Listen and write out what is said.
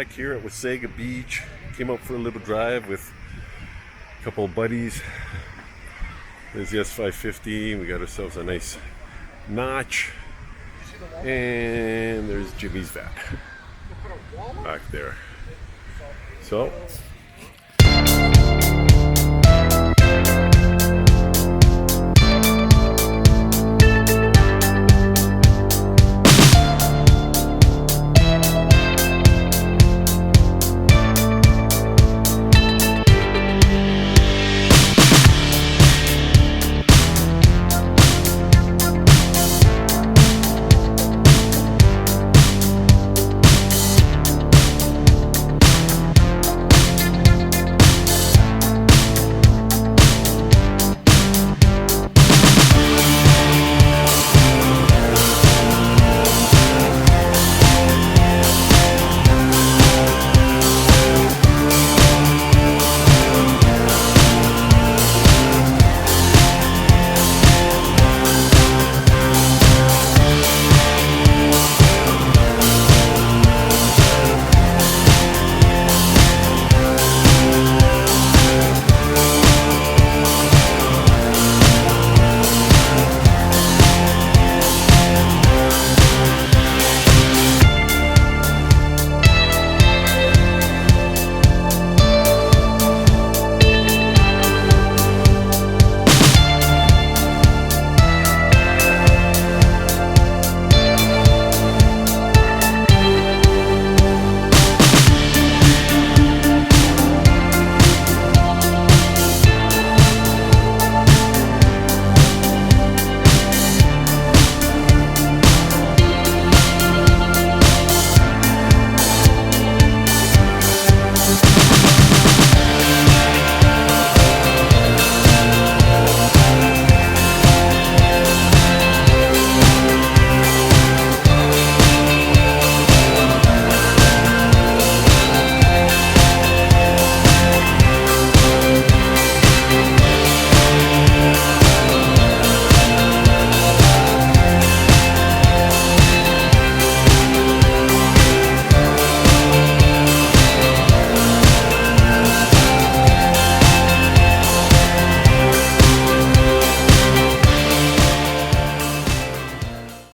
back here at Wasaga Beach. Came out for a little drive with a couple of buddies. There's the S550. We got ourselves a nice notch. And there's Jimmy's vat back there. So